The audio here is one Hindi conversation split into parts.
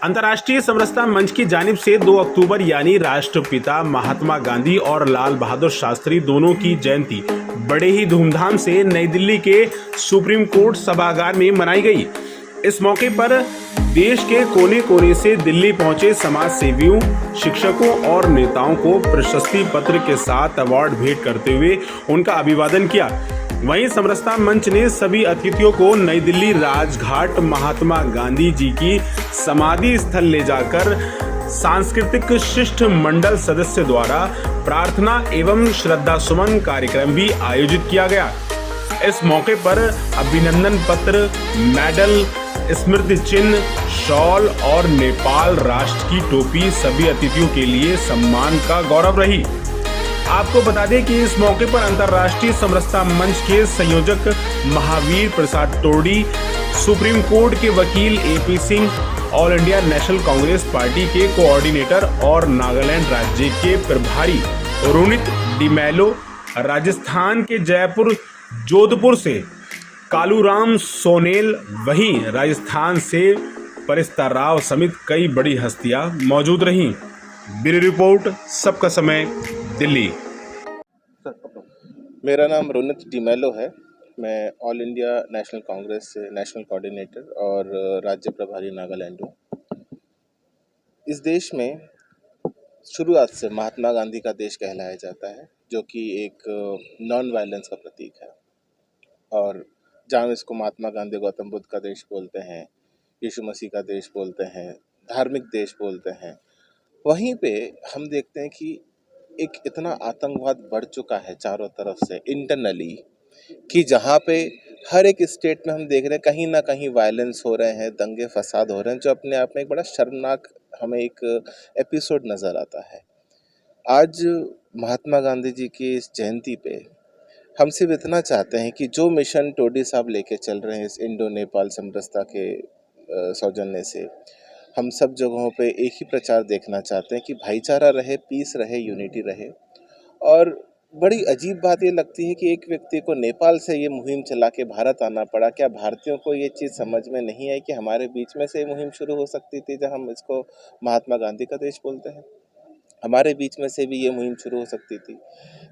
अंतर्राष्ट्रीय समरसता मंच की जानिब से 2 अक्टूबर यानी राष्ट्रपिता महात्मा गांधी और लाल बहादुर शास्त्री दोनों की जयंती बड़े ही धूमधाम से नई दिल्ली के सुप्रीम कोर्ट सभागार में मनाई गई। इस मौके पर देश के कोने कोने से दिल्ली पहुंचे समाज सेवियों, शिक्षकों और नेताओं को प्रशस्ति पत्र के साथ अवार्ड भेंट करते हुए उनका अभिवादन किया। वहीं समरसता मंच ने सभी अतिथियों को नई दिल्ली राजघाट महात्मा गांधी जी की समाधि स्थल ले जाकर सांस्कृतिक शिष्ट मंडल सदस्य द्वारा प्रार्थना एवं श्रद्धा सुमन कार्यक्रम भी आयोजित किया गया। इस मौके पर अभिनंदन पत्र, मेडल, स्मृति चिन्ह, शॉल और नेपाल राष्ट्र की टोपी सभी अतिथियों के लिए सम्मान का गौरव रही। आपको बता दें कि इस मौके पर अंतर्राष्ट्रीय समरसता मंच के संयोजक महावीर प्रसाद टोडी, सुप्रीम कोर्ट के वकील AP Singh, all India national Congress party के कोऑर्डिनेटर और नागालैंड राज्य के प्रभारी रोनित डिमेलो, राजस्थान के जयपुर जोधपुर से कालूराम सोनेल, वहीं राजस्थान से परिस्ता राव समेत कई बड़ी हस्तियां मौजूद रहीं। ब्यूरो रिपोर्ट, सबका समय, दिल्ली। मेरा नाम रोनित डिमेलो है। मैं ऑल इंडिया नेशनल कांग्रेस से नेशनल कोऑर्डिनेटर और राज्य प्रभारी नागालैंड हूँ। इस देश में शुरुआत से महात्मा गांधी का देश कहलाया जाता है, जो कि एक नॉन वायलेंस का प्रतीक है। और जहाँ इसको महात्मा गांधी गौतम बुद्ध का देश बोलते हैं, यीशु मसीह का देश बोलते हैं, धार्मिक देश बोलते हैं, वहीं पे हम देखते हैं कि एक इतना आतंकवाद बढ़ चुका है चारों तरफ से इंटरनली, कि जहाँ पे हर एक स्टेट में हम देख रहे हैं कहीं ना कहीं वायलेंस हो रहे हैं, दंगे फसाद हो रहे हैं, जो अपने आप में एक बड़ा शर्मनाक हमें एक एपिसोड नज़र आता है। आज महात्मा गांधी जी की इस जयंती पे हम सिर्फ इतना चाहते हैं कि जो मिशन टोडी साहब लेके चल रहे हैं इस इंडो नेपाल समरसता के सौजन्य से, हम सब जगहों पे एक ही प्रचार देखना चाहते हैं कि भाईचारा रहे, पीस रहे, यूनिटी रहे। और बड़ी अजीब बात ये लगती है कि एक व्यक्ति को नेपाल से ये मुहिम चला के भारत आना पड़ा। क्या भारतीयों को ये चीज़ समझ में नहीं आई कि हमारे बीच में से ये मुहिम शुरू हो सकती थी, जहाँ हम इसको महात्मा गांधी का देश बोलते हैं? हमारे बीच में से भी ये मुहिम शुरू हो सकती थी।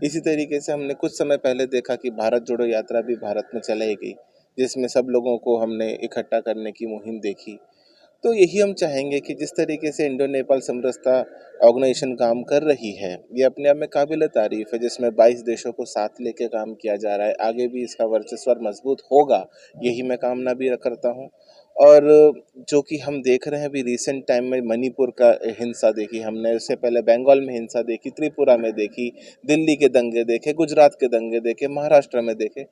इसी तरीके से हमने कुछ समय पहले देखा कि भारत जोड़ो यात्रा भी भारत में चलाई गई, जिसमें सब लोगों को हमने इकट्ठा करने की मुहिम देखी। तो यही हम चाहेंगे कि जिस तरीके से इंडो नेपाल समरसता ऑर्गेनाइजेशन काम कर रही है, ये अपने आप में काबिल तारीफ़ है, जिसमें 22 देशों को साथ लेके काम किया जा रहा है। आगे भी इसका वर्चस्व मजबूत होगा, यही मैं कामना भी करता हूँ। और जो कि हम देख रहे हैं अभी रिसेंट टाइम में, मणिपुर का हिंसा देखी हमने, उससे पहले बंगाल में हिंसा देखी, त्रिपुरा में देखी, दिल्ली के दंगे देखे, गुजरात के दंगे देखे, महाराष्ट्र में देखे।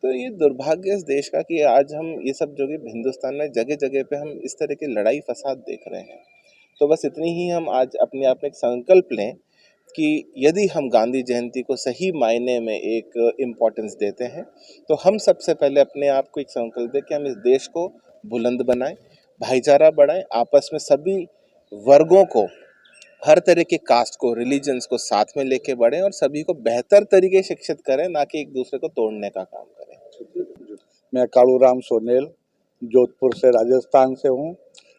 तो ये दुर्भाग्य इस देश का कि आज हम ये सब जो कि हिंदुस्तान में जगह जगह पे हम इस तरह की लड़ाई फसाद देख रहे हैं। तो बस इतनी ही हम आज अपने आप में एक संकल्प लें कि यदि हम गांधी जयंती को सही मायने में एक इम्पोर्टेंस देते हैं, तो हम सबसे पहले अपने आप को एक संकल्प दें कि हम इस देश को बुलंद बनाएं, भाईचारा बढ़ाएं, आपस में सभी वर्गों को, हर तरह के कास्ट को, रिलीजन्स को साथ में लेके बढ़ें और सभी को बेहतर तरीके से शिक्षित करें, ना कि एक दूसरे को तोड़ने का काम करें। मैं कालूराम सोनेल जोधपुर से राजस्थान से हूँ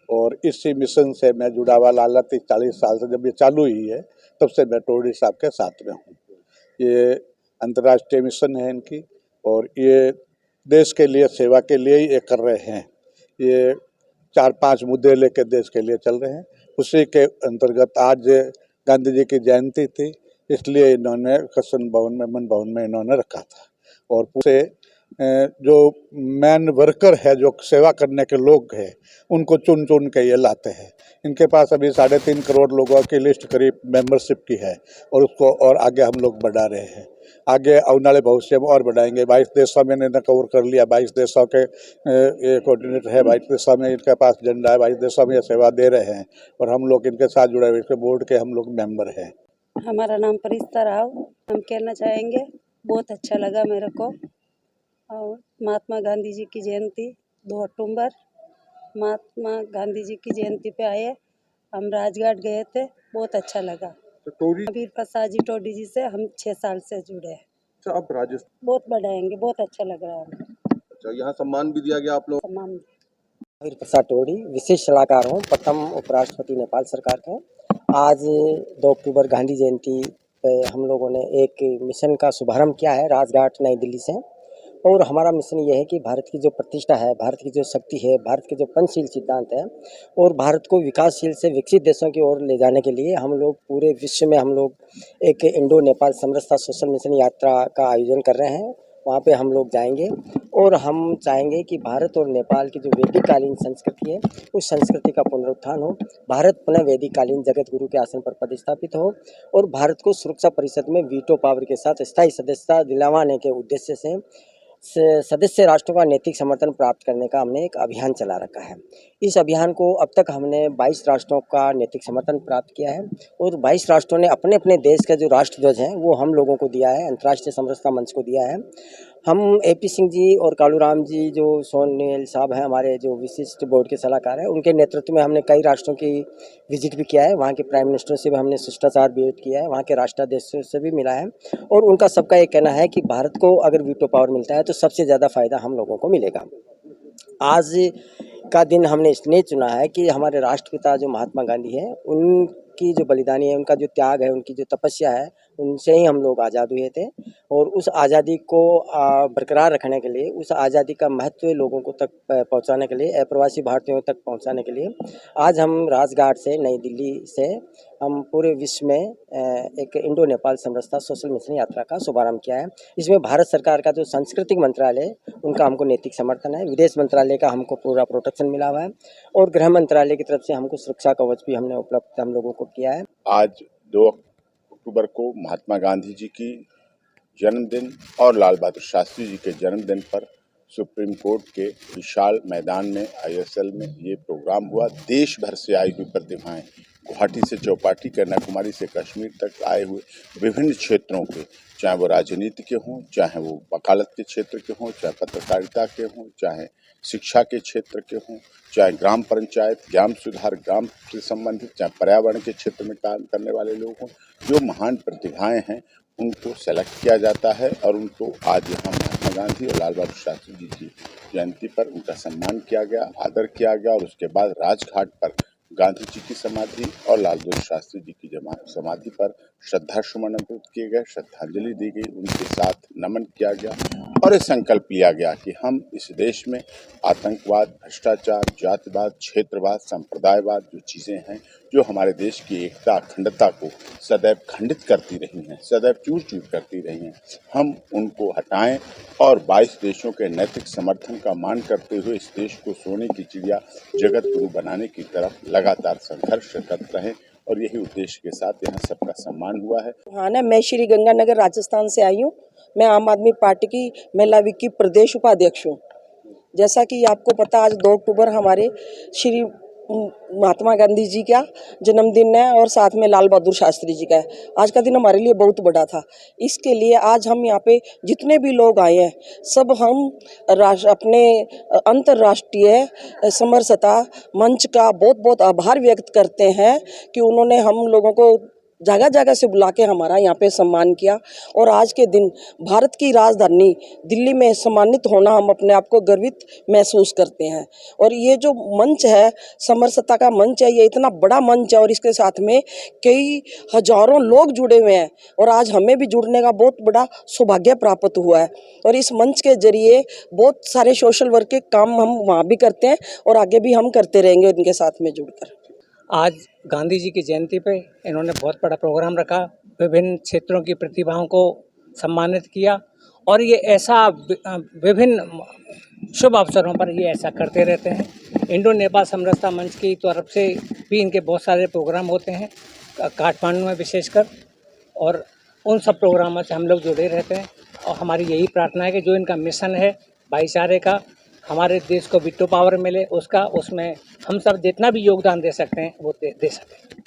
और इसी मिशन से मैं जुड़ा हुआ लाला 40 साल से, जब ये चालू हुई है तब से मैं टोडी साहब के साथ में हूँ। ये अंतर्राष्ट्रीय मिशन है इनकी और ये देश के लिए, सेवा के लिए ही ये कर रहे हैं। ये 4-5 मुद्दे लेकर देश के लिए चल रहे हैं। उसी के अंतर्गत आज गांधी जी की जयंती थी, इसलिए इन्होंने कसन भवन में, मन भवन में इन्होंने रखा था। और पूरे जो मैन वर्कर है, जो सेवा करने के लोग हैं, उनको चुन चुन के ये लाते हैं। इनके पास अभी 3.5 करोड़ लोगों की लिस्ट करीब मेंबरशिप की है और उसको और आगे हम लोग बढ़ा रहे हैं। आगे आने वाले भविष्य में और बढ़ाएंगे। 22 देशों में इन्होंने कवर कर लिया। 22 देशों के ये कोऑर्डिनेटर है, 22 देशों में इनके पास झंडा है, 22 देशों में ये सेवा दे रहे हैं और हम लोग इनके साथ जुड़े हुए, इसके बोर्ड के हम लोग मेंबर हैं। हमारा नाम परिस्ता राव। हम कहना चाहेंगे, बहुत अच्छा लगा मेरे को। और महात्मा गांधी जी की जयंती 2 अक्टूबर, महात्मा गांधी जी की जयंती पे आए, हम राजघाट गए थे, बहुत अच्छा लगा। महावीर प्रसाद जी टोडी जी से हम 6 साल से जुड़े हैं। अच्छा, आप राजस्थान बहुत बढ़ाएंगे, बहुत अच्छा लग रहा है हमें। अच्छा, यहाँ सम्मान भी दिया गया आप लोग? सम्मान महावीर प्रसाद टोडी विशेष सलाहकार हूँ, प्रथम उपराष्ट्रपति नेपाल सरकार के। आज 2 अक्टूबर गांधी जयंती पे हम लोगों ने एक मिशन का शुभारंभ किया है राजघाट नई दिल्ली से। और हमारा मिशन ये है कि भारत की जो प्रतिष्ठा है, भारत की जो शक्ति है, भारत के जो पंचशील सिद्धांत है और भारत को विकासशील से विकसित देशों की ओर ले जाने के लिए हम लोग पूरे विश्व में हम लोग एक इंडो नेपाल समरसता सोशल मिशन यात्रा का आयोजन कर रहे हैं। वहाँ पे हम लोग जाएंगे और हम चाहेंगे कि भारत और नेपाल की जो वैदिक कालीन संस्कृति है उस संस्कृति का पुनरुत्थान हो, भारत पुनः वैदिक कालीन जगत गुरु के आसन पर पदस्थापित हो और भारत को सुरक्षा परिषद में वीटो पावर के साथ स्थायी सदस्यता दिलवाने के उद्देश्य से सदस्य राष्ट्रों का नैतिक समर्थन प्राप्त करने का हमने एक अभियान चला रखा है। इस अभियान को अब तक हमने 22 राष्ट्रों का नैतिक समर्थन प्राप्त किया है और 22 राष्ट्रों ने अपने अपने देश का जो राष्ट्रध्वज है वो हम लोगों को दिया है, अंतर्राष्ट्रीय समरसता मंच को दिया है। हम AP सिंह जी और कालूराम जी जो सोनेल साहब हैं हमारे जो विशिष्ट बोर्ड के सलाहकार हैं, उनके नेतृत्व में हमने कई राष्ट्रों की विजिट भी किया है। वहाँ के प्राइम मिनिस्टर से भी हमने शिष्टाचार भेंट किया है, वहाँ के राष्ट्राध्यक्षों से भी मिला है और उनका सबका ये कहना है कि भारत को अगर वीटो पावर मिलता है तो सबसे ज़्यादा फायदा हम लोगों को मिलेगा। आज का दिन हमने इसलिए चुना है कि हमारे राष्ट्रपिता जो महात्मा गांधी है उनकी जो बलिदानी है, उनका जो त्याग है, उनकी जो तपस्या है, उनसे ही हम लोग आज़ाद हुए थे और उस आज़ादी को बरकरार रखने के लिए, उस आज़ादी का महत्व लोगों को तक पहुंचाने के लिए, अप्रवासी भारतीयों तक पहुंचाने के लिए आज हम राजघाट से नई दिल्ली से हम पूरे विश्व में एक इंडो नेपाल समरसता सोशल मिशन यात्रा का शुभारंभ किया है। इसमें भारत सरकार का जो सांस्कृतिक मंत्रालय उनका हमको नैतिक समर्थन है, विदेश मंत्रालय का हमको पूरा प्रोटेक्शन मिला हुआ है और गृह मंत्रालय की तरफ से हमको सुरक्षा कवच भी हमने उपलब्ध हम लोगों को किया है। आज 2 अक्टूबर को महात्मा गांधी जी की जन्मदिन और लाल बहादुर शास्त्री जी के जन्मदिन पर सुप्रीम कोर्ट के विशाल मैदान में ISL में ये प्रोग्राम हुआ। देश भर से आई हुई प्रतिभाएं, गुवाहाटी से चौपाटी, कन्याकुमारी से कश्मीर तक आए हुए विभिन्न क्षेत्रों के, चाहे वो राजनीति के हों, चाहे वो वकालत के क्षेत्र के हों, चाहे पत्रकारिता के हों, चाहे शिक्षा के क्षेत्र के हों, चाहे ग्राम पंचायत, ग्राम सुधार, ग्राम से संबंधित, चाहे पर्यावरण के क्षेत्र में काम करने वाले लोग हों, जो महान प्रतिभाएं हैं उनको सेलेक्ट किया जाता है और उनको आज यहाँ महात्मा गांधी और लाल बहादुर शास्त्री जी की जयंती पर उनका सम्मान किया गया, आदर किया गया और उसके बाद राजघाट पर गांधी जी की समाधि और लाल बहादुर शास्त्री जी की समाधि पर श्रद्धा सुमन अर्पित किए गए, श्रद्धांजलि दी गई, उनके साथ नमन किया गया और ये संकल्प लिया गया कि हम इस देश में आतंकवाद, भ्रष्टाचार, जातिवाद, क्षेत्रवाद, संप्रदायवाद जो चीज़ें हैं जो हमारे देश की एकता, अखंडता को सदैव खंडित करती रही हैं, सदैव चूर चूर करती रही हैं, हम उनको हटाएं और 22 देशों के नैतिक समर्थन का मान करते हुए इस देश को सोने की चिड़िया, जगत गुरु बनाने की तरफ लगातार संघर्ष करते रहें और यही उद्देश्य के साथ यहाँ सबका सम्मान हुआ है। हाँ ना, मैं श्री गंगानगर राजस्थान से आई हूँ। मैं आम आदमी पार्टी की महिला विंग की प्रदेश उपाध्यक्ष हूँ। जैसा कि आपको पता, आज 2 अक्टूबर हमारे श्री महात्मा गांधी जी का जन्मदिन है और साथ में लाल बहादुर शास्त्री जी का है। आज का दिन हमारे लिए बहुत बड़ा था। इसके लिए आज हम यहाँ पे जितने भी लोग आए हैं, सब हम अपने अंतर्राष्ट्रीय समरसता मंच का बहुत बहुत आभार व्यक्त करते हैं कि उन्होंने हम लोगों को जगह जगह से बुला के हमारा यहाँ पे सम्मान किया और आज के दिन भारत की राजधानी दिल्ली में सम्मानित होना हम अपने आप को गर्वित महसूस करते हैं। और ये जो मंच है, समरसता का मंच है, ये इतना बड़ा मंच है और इसके साथ में कई हजारों लोग जुड़े हुए हैं और आज हमें भी जुड़ने का बहुत बड़ा सौभाग्य प्राप्त हुआ है। और इस मंच के जरिए बहुत सारे सोशल वर्क के काम हम वहाँ भी करते हैं और आगे भी हम करते रहेंगे इनके साथ में जुड़कर। आज गांधी जी की जयंती पे इन्होंने बहुत बड़ा प्रोग्राम रखा, विभिन्न क्षेत्रों की प्रतिभाओं को सम्मानित किया और ये ऐसा विभिन्न शुभ अवसरों पर ये ऐसा करते रहते हैं। इंडो नेपाल समरसता मंच की तरफ से भी इनके बहुत सारे प्रोग्राम होते हैं काठमांडू में विशेषकर, और उन सब प्रोग्रामों से हम लोग जुड़े रहते हैं और हमारी यही प्रार्थना है कि जो इनका मिशन है भाईचारे का, हमारे देश को वीटो पावर मिले, उसमें हम सब जितना भी योगदान दे सकते हैं वो दे सकें।